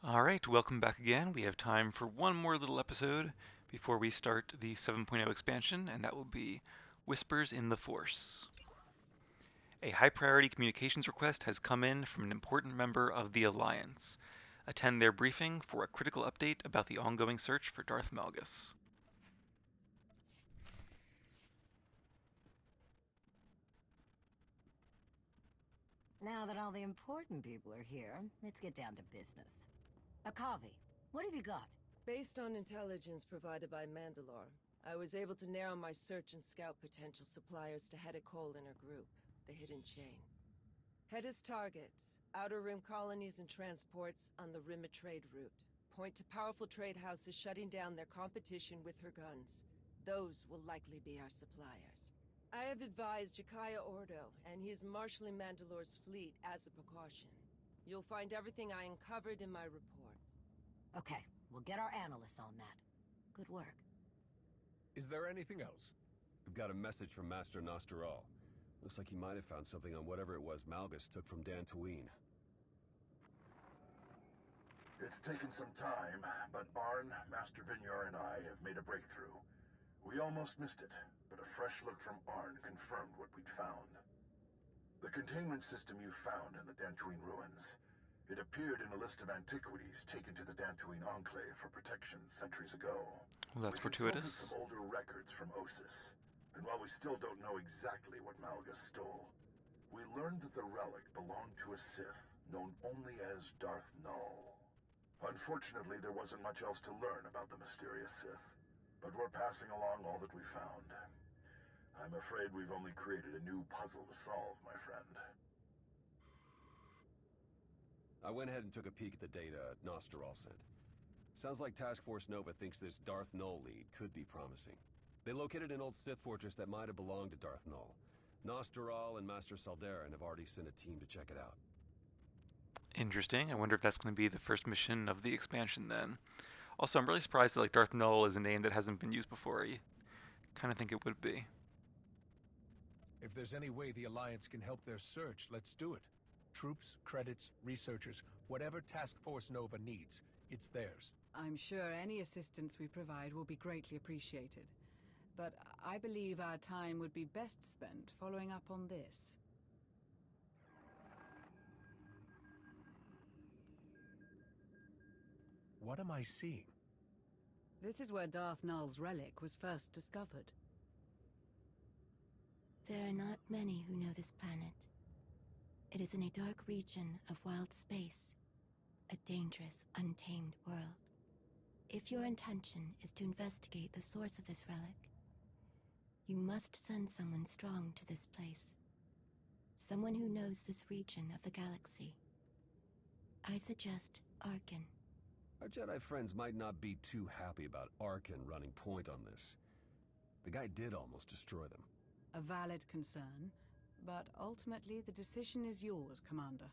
Alright, welcome back again. We have time for one more little episode before we start the 7.0 expansion, and that will be Whispers in the Force. A high-priority communications request has come in from an important member of the Alliance. Attend their briefing for a critical update about the ongoing search for Darth Malgus. Now that all the important people are here, let's get down to business. Akavi, what have you got? Based on intelligence provided by Mandalore, I was able to narrow my search and scout potential suppliers to Hedda Cole and her group, the Hidden Chain. Hedda's targets, Outer Rim colonies and transports on the Rim of Trade route, point to powerful trade houses shutting down their competition with her guns. Those will likely be our suppliers. I have advised Jakaya Ordo, and he is marshalling Mandalore's fleet as a precaution. You'll find everything I uncovered in my report. Okay, we'll get our analysts on that. Good work. Is there anything else? We've got a message from Master Nostral. Looks like he might have found something on whatever it was Malgus took from Dantooine. It's taken some time, but Barn, Master Vignor, and I have made a breakthrough. We almost missed it, but a fresh look from Arn confirmed what we'd found. The containment system you found in the Dantooine ruins. It appeared in a list of antiquities taken to the Dantooine Enclave for protection centuries ago. Well, that's We consulted fortuitous. some older records from Osis, and while we still don't know exactly what Malgus stole, we learned that the relic belonged to a Sith known only as Darth Null. Unfortunately, there wasn't much else to learn about the mysterious Sith, but we're passing along all that we found. I'm afraid we've only created a new puzzle to solve, my friend. I went ahead and took a peek at the data Nostral sent. Sounds like Task Force Nova thinks this Darth Null lead could be promising. They located an old Sith fortress that might have belonged to Darth Null. Nostral and Master Saldarin have already sent a team to check it out. Interesting. I wonder if that's going to be the first mission of the expansion then. Also, I'm really surprised that Darth Null is a name that hasn't been used before. I kind of think it would be. If there's any way the Alliance can help their search, let's do it. Troops, credits, researchers, whatever Task Force Nova needs, it's theirs. I'm sure any assistance we provide will be greatly appreciated. But I believe our time would be best spent following up on this. What am I seeing? This is where Darth Null's relic was first discovered. There are not many who know this planet. It is in a dark region of wild space, a dangerous, untamed world. If your intention is to investigate the source of this relic, you must send someone strong to this place. Someone who knows this region of the galaxy. I suggest Arkin. Our Jedi friends might not be too happy about Arkin running point on this. The guy did almost destroy them. A valid concern, but ultimately the decision is yours, Commander.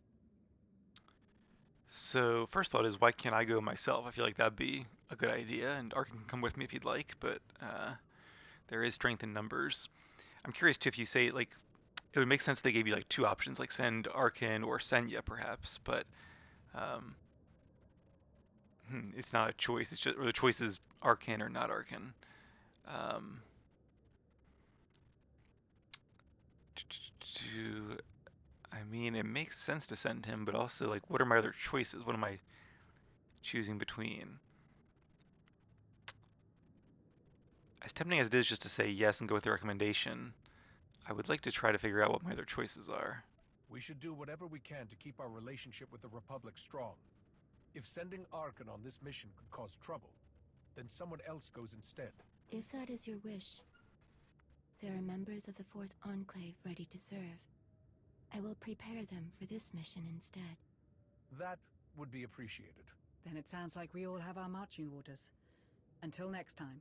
So, first thought is, why can't I go myself? I feel like that'd be a good idea, and Arkin can come with me if he'd like, but there is strength in numbers. I'm curious, too, if you say, it would make sense if they gave you, two options, like send Arkin or Senya, perhaps, but it's not a choice, it's just, or the choice is Arkin or not Arkin. It makes sense to send him, but also, what are my other choices? What am I choosing between? As tempting as it is just to say yes and go with the recommendation, I would like to try to figure out what my other choices are. We should do whatever we can to keep our relationship with the Republic strong. If sending Arkin on this mission could cause trouble, then someone else goes instead. If that is your wish, there are members of the Force Enclave ready to serve. I will prepare them for this mission instead. That would be appreciated. Then it sounds like we all have our marching orders. Until next time.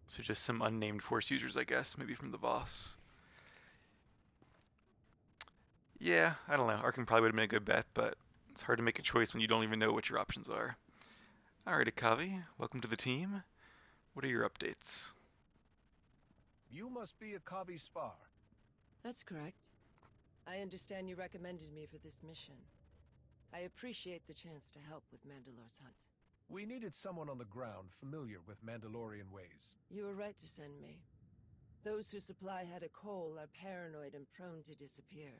So just some unnamed Force users, I guess, maybe from the boss. Yeah, I don't know. Arkin probably would have been a good bet, but it's hard to make a choice when you don't even know what your options are. Alright, Akavi, welcome to the team. What are your updates? You must be Akavi Spar. That's correct. I understand you recommended me for this mission. I appreciate the chance to help with Mandalore's hunt. We needed someone on the ground familiar with Mandalorian ways. You were right to send me. Those who supply Heta Cole are paranoid and prone to disappear.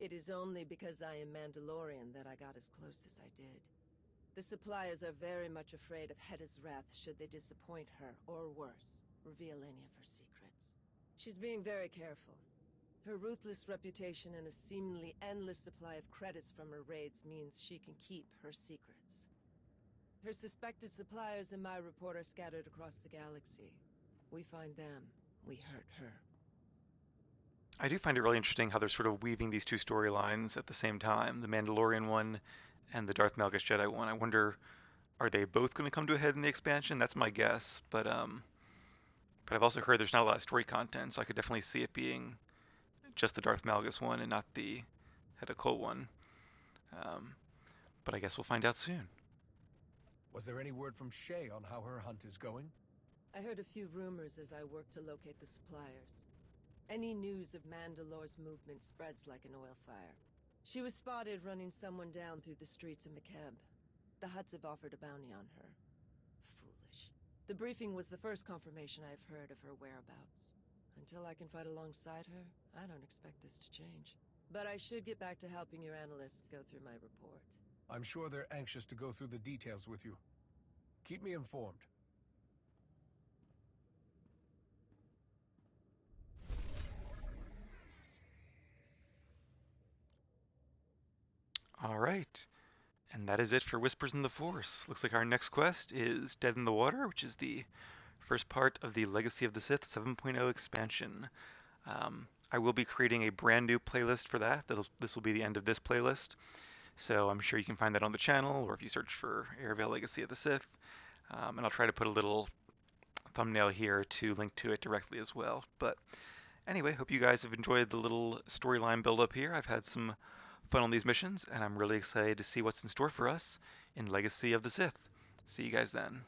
It is only because I am Mandalorian that I got as close as I did. The suppliers are very much afraid of Heta's wrath should they disappoint her, or worse, reveal any of her secrets. She's being very careful. Her ruthless reputation and a seemingly endless supply of credits from her raids means she can keep her secrets. Her suspected suppliers in my report are scattered across the galaxy. We find them, we hurt her. I do find it really interesting how they're sort of weaving these two storylines at the same time, the Mandalorian one and the Darth Malgus Jedi one. I wonder, are they both going to come to a head in the expansion? That's my guess, but I've also heard there's not a lot of story content, so I could definitely see it being just the Darth Malgus one and not the Heta Cole one. But I guess we'll find out soon. Was there any word from Shay on how her hunt is going? I heard a few rumors as I worked to locate the suppliers. Any news of Mandalore's movement spreads like an oil fire. She was spotted running someone down through the streets of Mekeb. The Hutts have offered a bounty on her. Foolish. The briefing was the first confirmation I've heard of her whereabouts. Until I can fight alongside her, I don't expect this to change. But I should get back to helping your analysts go through my report. I'm sure they're anxious to go through the details with you. Keep me informed. All right. And that is it for Whispers in the Force. Looks like our next quest is Dead in the Water, which is the first part of the Legacy of the Sith 7.0 expansion. I will be creating a brand new playlist for that. This will be the end of this playlist. So I'm sure you can find that on the channel, or if you search for Airvale Legacy of the Sith. And I'll try to put a little thumbnail here to link to it directly as well. But anyway, hope you guys have enjoyed the little storyline build-up here. I've had some fun on these missions, and I'm really excited to see what's in store for us in Legacy of the Sith. See you guys then.